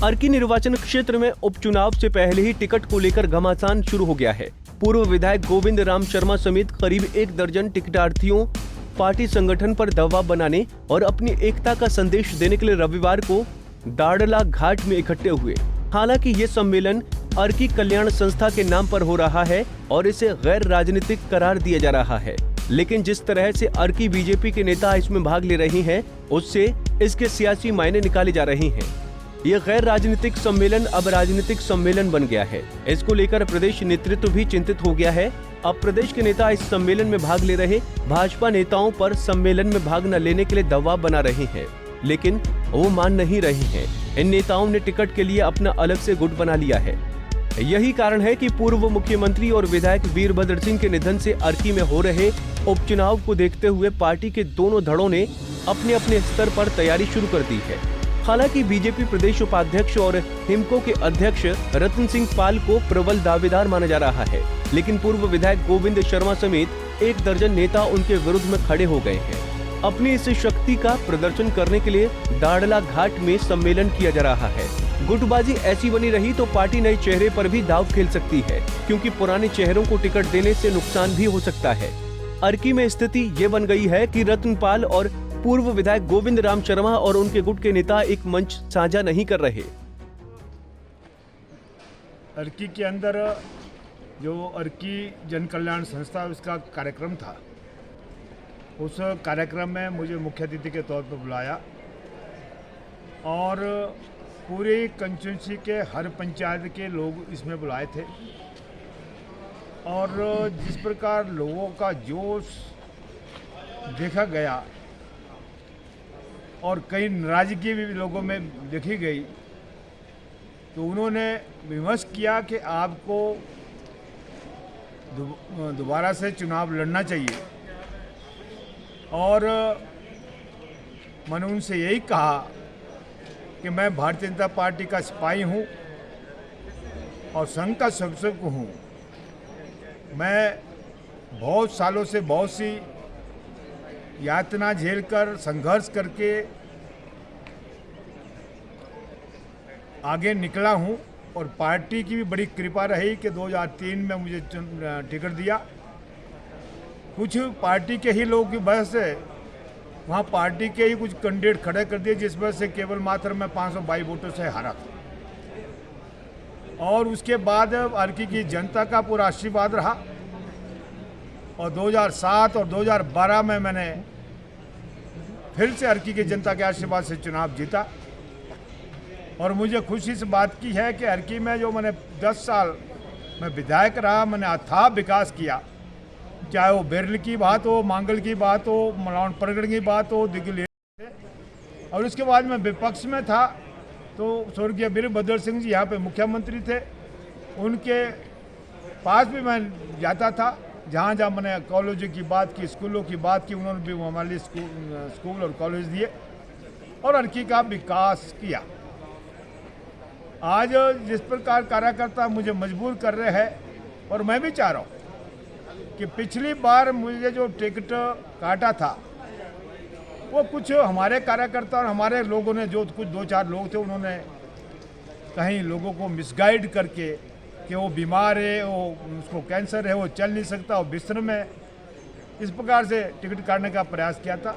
अर्की निर्वाचन क्षेत्र में उपचुनाव से पहले ही टिकट को लेकर घमासान शुरू हो गया है। पूर्व विधायक गोविंद राम शर्मा समेत करीब 1 दर्जन टिकटार्थियों पार्टी संगठन पर दबाव बनाने और अपनी एकता का संदेश देने के लिए रविवार को दाड़ला घाट में इकट्ठे हुए। हालांकि ये सम्मेलन अर्की कल्याण संस्था के नाम पर हो रहा है और इसे गैर राजनीतिक करार दिया जा रहा है, लेकिन जिस तरह से अर्की बीजेपी के नेता इसमें भाग ले रहे हैं, उससे इसके सियासी मायने निकाले जा रहे हैं। ये गैर राजनीतिक सम्मेलन अब राजनीतिक सम्मेलन बन गया है। इसको लेकर प्रदेश नेतृत्व भी चिंतित हो गया है। अब प्रदेश के नेता इस सम्मेलन में भाग ले रहे भाजपा नेताओं पर सम्मेलन में भाग न लेने के लिए दबाव बना रहे हैं, लेकिन वो मान नहीं रहे हैं। इन नेताओं ने टिकट के लिए अपना अलग से गुट बना लिया है। यही कारण है कि पूर्व मुख्यमंत्री और विधायक वीरभद्र सिंह के निधन से अर्की में हो रहे उपचुनाव को देखते हुए पार्टी के दोनों धड़ों ने अपने अपने स्तर पर तैयारी शुरू कर दी है। हालांकि बीजेपी प्रदेश उपाध्यक्ष और हिमको के अध्यक्ष रतन सिंह पाल को प्रबल दावेदार माना जा रहा है, लेकिन पूर्व विधायक गोविंद शर्मा समेत 1 दर्जन नेता उनके विरुद्ध में खड़े हो गए हैं। अपनी इस शक्ति का प्रदर्शन करने के लिए दाड़ला घाट में सम्मेलन किया जा रहा है। गुटबाजी ऐसी बनी रही तो पार्टी नए चेहरे पर भी दांव खेल सकती है, क्योंकि पुराने चेहरों को टिकट देने से नुकसान भी हो सकता है। अर्की में स्थिति ये बन गई है कि रतनपाल और पूर्व विधायक गोविंद राम शर्मा और उनके गुट के नेता एक मंच साझा नहीं कर रहे। अर्की के अंदर जो अर्की जन कल्याण संस्था उसका कार्यक्रम था, उस कार्यक्रम में मुझे मुख्य अतिथि के तौर पर बुलाया और पूरी कंस्टिट्यूंसी के हर पंचायत के लोग इसमें बुलाए थे। और जिस प्रकार लोगों का जोश देखा गया और कई नाराजगी भी लोगों में देखी गई, तो उन्होंने विमर्श किया कि आपको दोबारा से चुनाव लड़ना चाहिए। और मैंने उनसे यही कहा कि मैं भारतीय जनता पार्टी का सिपाही हूँ और संघ का सदस्य हूँ। मैं बहुत सालों से बहुत सी यातना झेलकर संघर्ष करके आगे निकला हूं और पार्टी की भी बड़ी कृपा रही कि 2003 में मुझे टिकट दिया। कुछ पार्टी के ही लोगों की वजह से वहां पार्टी के ही कुछ कैंडिडेट खड़े कर दिए, जिस वजह से केवल मात्र मैं 522 वोटों से हारा। और उसके बाद अर्की की जनता का पूरा आशीर्वाद रहा और 2007 और 2012 में मैंने फिर से अर्की की जनता के आशीर्वाद से चुनाव जीता। और मुझे खुशी इस बात की है कि अर्की में जो मैंने 10 साल में विधायक रहा, मैंने अथाह विकास किया, चाहे वो बेरल की बात हो, मांगल की बात हो, मलाउन परगढ़ की बात हो, दिग्ली। और उसके बाद मैं विपक्ष में था तो स्वर्गीय वीरभद्र सिंह जी यहाँ पे मुख्यमंत्री थे, उनके पास भी मैं जाता था। जहाँ जहाँ मैंने कॉलेज की बात की, स्कूलों की बात की, उन्होंने भी हमारे स्कूल और कॉलेज दिए और अर्की का विकास किया। आज जिस प्रकार कार्यकर्ता मुझे मजबूर कर रहे हैं, और मैं भी चाह रहा हूँ कि पिछली बार मुझे जो टिकट काटा था वो कुछ हमारे कार्यकर्ता और हमारे लोगों ने, जो कुछ 2-4 लोग थे, उन्होंने कहीं लोगों को मिसगाइड करके कि वो बीमार है, वो उसको कैंसर है, वो चल नहीं सकता, वो बिस्तर में, इस प्रकार से टिकट काटने का प्रयास किया था।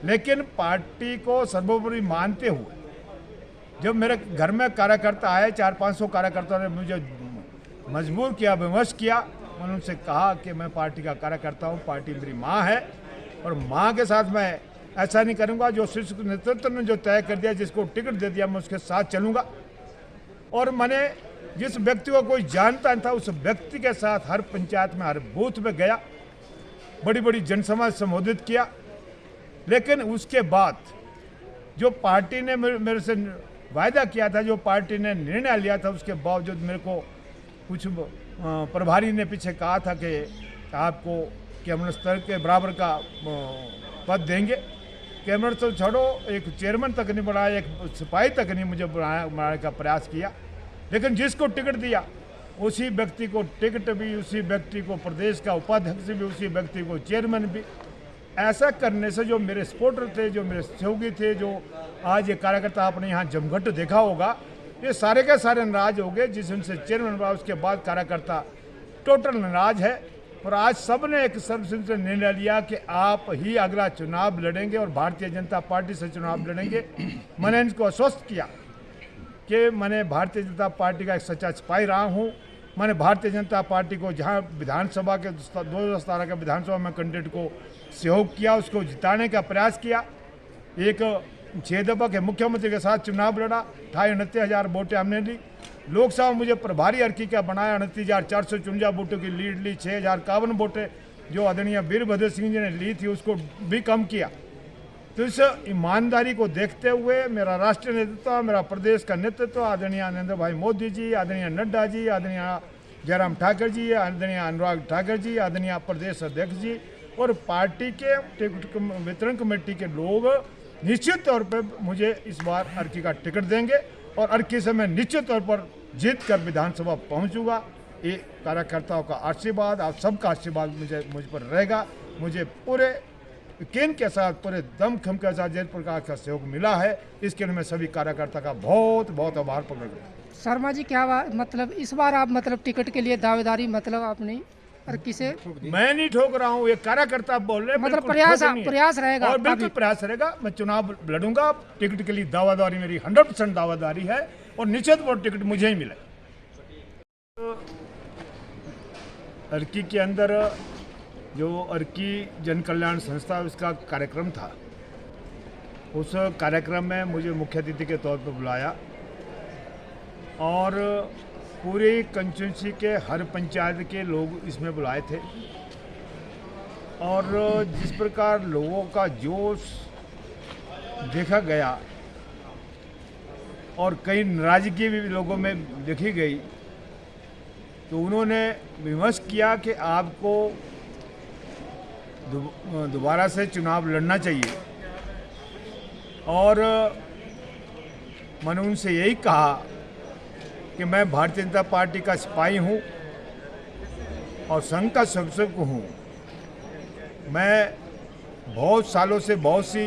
लेकिन पार्टी को सर्वोपरि मानते हुए जब मेरे घर में कार्यकर्ता आए, 400-500 कार्यकर्ताओं ने मुझे मजबूर किया, विमर्श किया। मैंने उनसे कहा कि मैं पार्टी का कार्यकर्ता हूँ, पार्टी मेरी माँ है और माँ के साथ मैं ऐसा नहीं करूँगा। जो शीर्ष नेतृत्व ने जो तय कर दिया, जिसको टिकट दे दिया, मैं उसके साथ चलूँगा। और मैंने जिस व्यक्ति को कोई जानता था, उस व्यक्ति के साथ हर पंचायत में, हर बूथ में गया, बड़ी बड़ी जनसभा संबोधित किया। लेकिन उसके बाद जो पार्टी ने मेरे से वायदा किया था, जो पार्टी ने निर्णय लिया था, उसके बावजूद मेरे को कुछ प्रभारी ने पीछे कहा था कि आपको कैबिनेट स्तर के बराबर का पद देंगे। कैबिनेट तो छोड़ो, एक चेयरमैन तक नहीं बनाया, एक सिपाही तक नहीं मुझे बनाने का प्रयास किया। लेकिन जिसको टिकट दिया उसी व्यक्ति को टिकट भी, उसी व्यक्ति को प्रदेश का उपाध्यक्ष भी, उसी व्यक्ति को चेयरमैन भी। ऐसा करने से जो मेरे सपोर्टर थे, जो मेरे सहयोगी थे, जो आज ये कार्यकर्ता आपने यहाँ जमघट देखा होगा, ये सारे के सारे नाराज हो गए। जिस दिन से चेयरमैन बना उसके बाद कार्यकर्ता टोटल नाराज है। और आज सबने एक सर्वसम्मति से निर्णय लिया कि आप ही अगला चुनाव लड़ेंगे और भारतीय जनता पार्टी से चुनाव लड़ेंगे। मैंने इनको आश्वस्त किया कि मैंने भारतीय जनता पार्टी का एक सच्चा सिपाही रहा हूँ। मैंने भारतीय जनता पार्टी को जहाँ विधानसभा के 2017 के विधानसभा में कैंडिडेट को सहयोग किया, उसको जिताने का प्रयास किया। एक 6 दफा के मुख्यमंत्री के साथ चुनाव लड़ा, 29,000 वोटें हमने ली। लोकसभा मुझे प्रभारी अर्की का बनाया, 29,454 वोटों की लीड ली। 6,051 वोटें जो आदरणीय वीरभद्र सिंह जी ने ली थी उसको भी कम किया। तो इस ईमानदारी को देखते हुए मेरा राष्ट्रीय नेतृत्व, मेरा प्रदेश का नेतृत्व, आदरणीय नरेंद्र भाई मोदी जी, आदरणीय नड्डा जी, आदरणीय जयराम ठाकुर जी, आदरणीय अनुराग ठाकुर जी, आदरणीय प्रदेश अध्यक्ष जी और पार्टी के टिकट वितरण कमेटी के लोग निश्चित तौर पर मुझे इस बार अर्की का टिकट देंगे और अर्की से मैं निश्चित तौर पर जीत कर विधानसभा पहुंचूंगा। ये कार्यकर्ताओं का आशीर्वाद, आप सबका आशीर्वाद मुझ पर रहेगा। मुझे पूरे यकीन के साथ, पूरे दमखम के साथ जय प्रकाश का सहयोग मिला है। इसके लिए मैं सभी कार्यकर्ता का बहुत बहुत आभार प्रकट करता हूं। शर्मा जी क्या मतलब इस बार आप मतलब टिकट के लिए दावेदारी मतलब आपने अर्की से? मैं नहीं ठोक रहा हूँ, ये कार्यकर्ता बोल रहे हैं। मतलब बिल्कुल प्रयास रहेगा और बिल्कुल प्रयास रहेगा। मैं चुनाव लड़ूंगा। टिकट के लिए दावेदारी मेरी 100% दावेदारी है और निश्चित वो टिकट मुझे ही मिले। अर्की के अंदर जो अर्की जन कल्याण संस्था उसका कार्यक्रम था, उस कार्यक्रम में मुझे मुख्य अतिथि के तौर पर बुलाया और पूरी कंस्टिट्यूंसी के हर पंचायत के लोग इसमें बुलाए थे। और जिस प्रकार लोगों का जोश देखा गया और कई नाराजगी भी लोगों में देखी गई, तो उन्होंने विमर्श किया कि आपको दोबारा से चुनाव लड़ना चाहिए। और मैंने उनसे यही कहा कि मैं भारतीय जनता पार्टी का सिपाही हूँ और संघ का सदस्य हूँ। मैं बहुत सालों से बहुत सी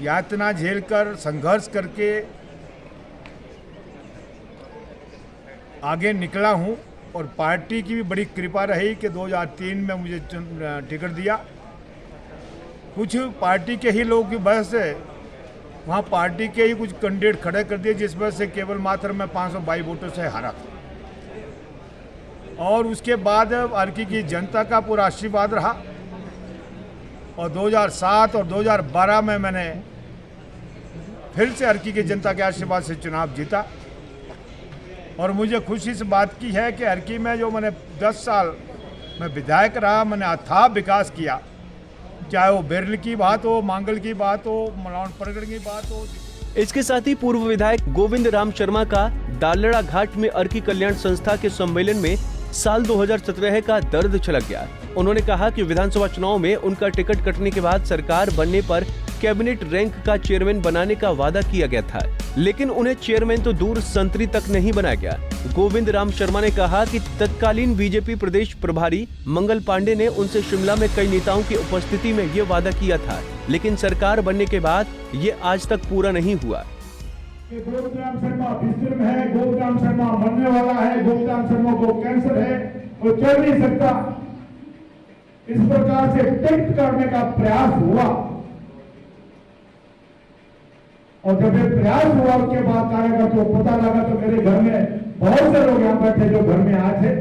यातना झेलकर संघर्ष करके आगे निकला हूँ और पार्टी की भी बड़ी कृपा रही कि 2003 में मुझे टिकट दिया। कुछ पार्टी के ही लोगों की वजह से वहाँ पार्टी के ही कुछ कैंडिडेट खड़े कर दिए, जिस वजह से केवल मात्र मैं 522 वोटों से हारा था। और उसके बाद अर्की की जनता का पूरा आशीर्वाद रहा और 2007 और 2012 में मैंने फिर से अर्की की जनता के आशीर्वाद से चुनाव जीता। और मुझे खुशी इस बात की है कि अर्की में जो मैंने 10 साल में विधायक रहा, मैंने अथाह विकास किया। चाहे वो बेरल की बात हो, मांगल की बात हो, मलाउन परगढ़ की बात हो। इसके साथ ही पूर्व विधायक गोविंद राम शर्मा का दालड़ा घाट में अर्की कल्याण संस्था के सम्मेलन में साल 2017 का दर्द छलक गया। उन्होंने कहा कि विधानसभा चुनाव में उनका टिकट कटने के बाद सरकार बनने पर कैबिनेट रैंक का चेयरमैन बनाने का वादा किया गया था, लेकिन उन्हें चेयरमैन तो दूर संतरी तक नहीं बनाया गया। गोविंद राम शर्मा ने कहा कि तत्कालीन बीजेपी प्रदेश प्रभारी मंगल पांडे ने उनसे शिमला में कई नेताओं की उपस्थिति में ये वादा किया था, लेकिन सरकार बनने के बाद ये आज तक पूरा नहीं हुआ। गोविंद राम शर्मा बिस्तर में है, गोविंद राम शर्मा मरने वाला है, गोविंद राम शर्मा को कैंसर है, वो चल नहीं सकता। इस प्रकार से टिकट करने का प्रयास हुआ और जब ये प्रयास हुआ उसके बाद कार्यकर्ताओं को पता लगा तो मेरे घर में बहुत से लोग यहाँ बैठे जो घर में आए थे,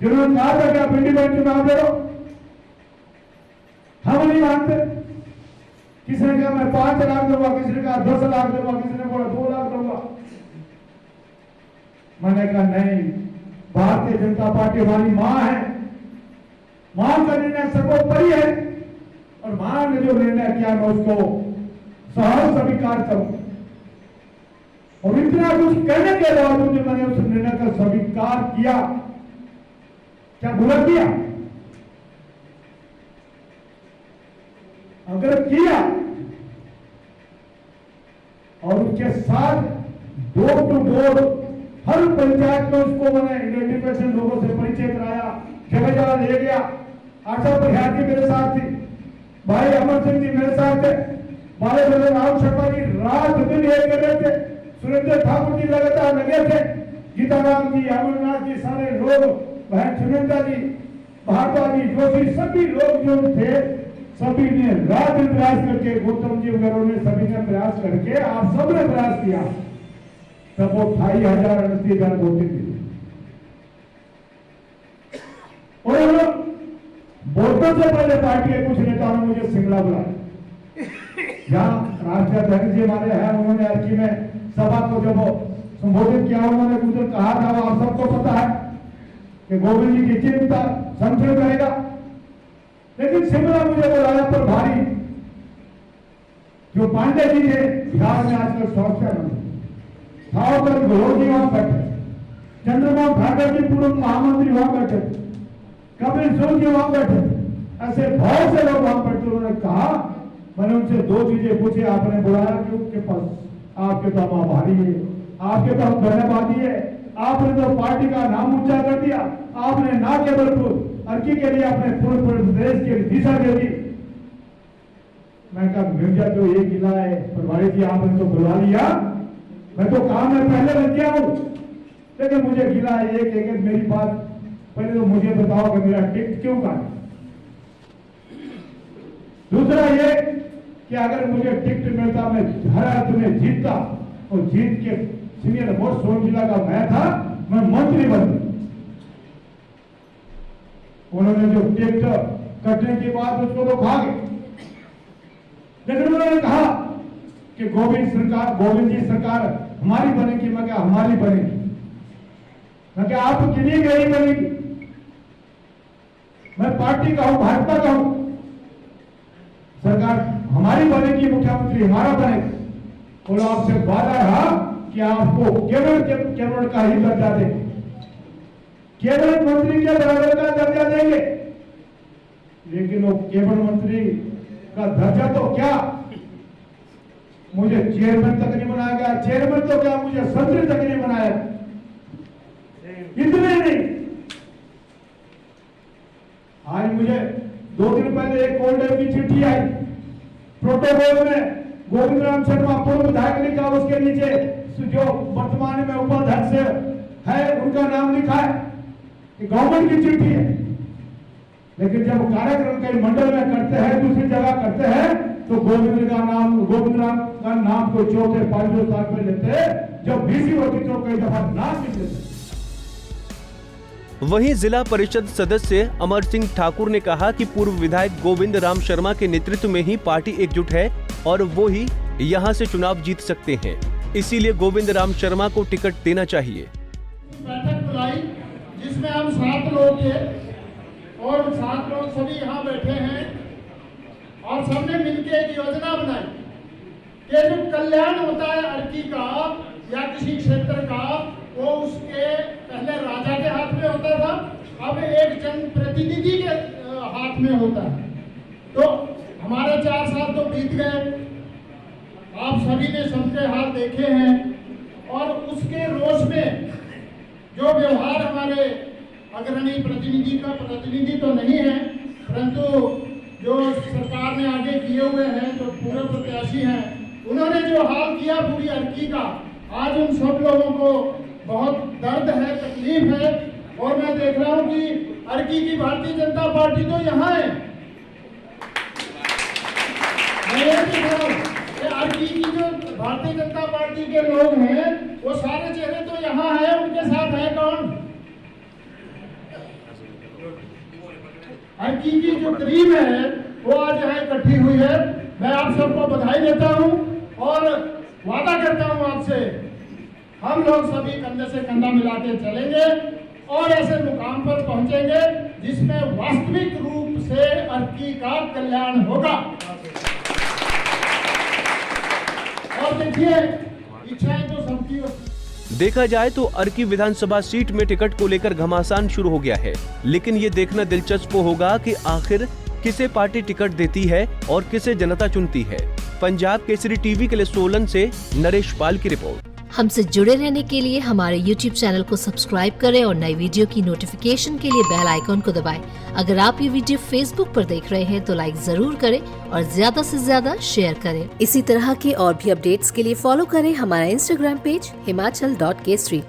जिन्होंने कहा था कि आप इंडिपेंडेंट चुनाव लड़ो। हम नहीं मानते। किसी ने कहा मैं 5 लाख दूंगा, किसी ने कहा 10 लाख दूंगा, किसी ने बोला 2 लाख दूंगा। मैंने कहा नहीं, भारतीय जनता पार्टी हमारी मां है, मां का निर्णय सर्वोपरि है और मां ने जो निर्णय किया मैं उसको सहर्ष स्वीकार करूं। और इतना कुछ कहने के बावजूद मैंने उस निर्णय का स्वीकार किया, क्या बुरा किया? अगर किया और उसके साथ डोर टू डोर हर पंचायत में उसको मैंने आइडेंटिफिकेशन लोगों से परिचय कराया, जगह जगह ले गया। आशा प्रत्याशी मेरे साथ थी, भाई अमर सिंह जी मेरे साथ थे, भाई राम शर्मा जी रात दिन ये कर रहे थे सुरेंद्र ठाकुर जी लगातार लगे थे, गीताराम जी, अमरनाथ जी, सारे लोग, बहन सुनंदा जी, भारद्वाज जी, जोशी, सभी लोग जो थे, सभी ने रात दिन प्रयास करके, गौतम जी वगैरह ने सभी ने प्रयास करके, आप सबने प्रयास किया, तब वो 28,000 वोटें थी। और वोटों से पहले पार्टी के कुछ नेताओं ने मुझे शिमला बुलाया। यहाँ राष्ट्रीय अध्यक्ष जी हमारे हैं, उन्होंने अर्की में सभा को जब संबोधित किया, उन्होंने कुछ कहा था, वो आप सबको पता है कि गोविंद जी की चिंता संशय करेगा, लेकिन शिमला मुझे बुलाया पर भारी जो पांडे जी थे, बिहार में आजकल स्वास्थ्य मंत्री थावरचंद गहलोत जी वहां बैठे, चंद्रमोहन ठाकुर जी पूर्व महामंत्री वहां बैठे, कपिल सिब्बल जी वहां बैठे, ऐसे बहुत से लोग वहां बैठे। उन्होंने कहा, मैंने उनसे दो चीजें पूछी, आपने बुलाया क्यों के पास, आपके तो हम आभारी है, आपके तो हम धन्यवादी है, आपने तो पार्टी का नाम ऊंचा कर दिया, आपने ना केवल अर्की के लिए अपने पूरे प्रदेश की दिशा दे दी। मैं कहा मुझे तो ये गिला है, प्रभारी जी आपने तो बुला लिया, मैं तो काम में पहले लग गया हूं, लेकिन मुझे गिला है एक मेरी बात, पहले तो मुझे बताओ कि मेरा टिकट क्यों काटा। दूसरा ये कि अगर मुझे टिकट मिलता, मैं हर अर्थ में जीतता, और जीत के सीनियर मोस्ट सोलन जिला का मैं था, मैं मंत्री बन। उन्होंने जो टिकट कटने के बाद उसको तो खा गए, लेकिन उन्होंने कहा कि गोविंद जी सरकार हमारी बनेगी। मैं क्या हमारी बनेगी, मैं क्या आपके लिए नहीं बनेगी, मैं पार्टी का हूं, भाजपा का हूं, सरकार हमारी बनेगी, मुख्यमंत्री हमारा बनेगा। और आपसे वादा रहा कि आपको केवल का ही दर्जा देंगे, केवल मंत्री के बराबर का दर्जा देंगे, लेकिन वो केवल मंत्री का दर्जा तो क्या, मुझे चेयरमैन तक नहीं बनाया गया, चेयरमैन तो क्या, मुझे संतरी तक नहीं बनाया, इतने नहीं। आज मुझे 2 दिन पहले एक कोल्ड की चिट्ठी आई, प्रोटोकॉल में गोविंद राम शर्मा पूर्व विधायक लिखा, उसके नीचे जो वर्तमान में उपाध्यक्ष है उनका नाम लिखा है, गवर्नमेंट की चिट्ठी है। लेकिन जब कार्यक्रम कई मंडल में करते हैं, दूसरी जगह करते हैं, तो गोविंद राम का नाम को चौथे 5वें स्थान पर लेते हैं, जब बीसी होती तो कई दफा नाम लिख लेते। वहीं जिला परिषद सदस्य अमर सिंह ठाकुर ने कहा कि पूर्व विधायक गोविंद राम शर्मा के नेतृत्व में ही पार्टी एकजुट है और वो ही यहां से चुनाव जीत सकते हैं, इसीलिए गोविंद राम शर्मा को टिकट देना चाहिए। बैठक बुलाई जिसमें हम 7 लोग थे और 7 लोग सभी यहाँ बैठे हैं और सबने मिलकर एक योजना बनाई कि जो कल्याण होता है अर्की का या किसी क्षेत्र का, वो उसके पहले राजा के हाथ में होता था, अब एक जनप्रतिनिधि के हाथ में होता है। तो हमारे 4 साल तो बीत गए, आप सभी ने सबके हाथ देखे हैं, और उसके रोष में जो व्यवहार हमारे अग्रणी प्रतिनिधि तो नहीं है, परंतु जो सरकार ने आगे किए हुए हैं, जो पूरे प्रत्याशी हैं, उन्होंने जो हाल किया पूरी अर्की का, आज उन सब लोगों को बहुत दर्द है, तकलीफ है। और मैं देख रहा हूं कि अर्की की भारतीय जनता पार्टी तो यहाँ है, मैं ये देख रहा हूं कि अर्की की जो भारतीय जनता पार्टी के लोग हैं, वो सारे चेहरे तो यहाँ है, उनके साथ है कौन? अर्की की जो टीम है वो आज यहाँ इकट्ठी हुई है। मैं आप सबको बधाई देता हूँ और वादा करता हूँ आपसे, हम लोग सभी कंधे से कंधा मिला के चलेंगे और ऐसे मुकाम पर पहुंचेंगे जिसमें वास्तविक रूप से अर्की का कल्याण होगा। और देखिए, इच्छाएं तो सबकी होती। देखा जाए तो अर्की विधानसभा सीट में टिकट को लेकर घमासान शुरू हो गया है, लेकिन ये देखना दिलचस्प होगा कि आखिर किसे पार्टी टिकट देती है और किसे जनता चुनती है। पंजाब केसरी टीवी के लिए सोलन से नरेश पाल की रिपोर्ट। हमसे जुड़े रहने के लिए हमारे YouTube चैनल को सब्सक्राइब करें और नई वीडियो की नोटिफिकेशन के लिए बेल आइकॉन को दबाएं। अगर आप ये वीडियो Facebook पर देख रहे हैं तो लाइक जरूर करें और ज्यादा से ज्यादा शेयर करें। इसी तरह के और भी अपडेट्स के लिए फॉलो करें हमारा Instagram पेज himachal.kesri।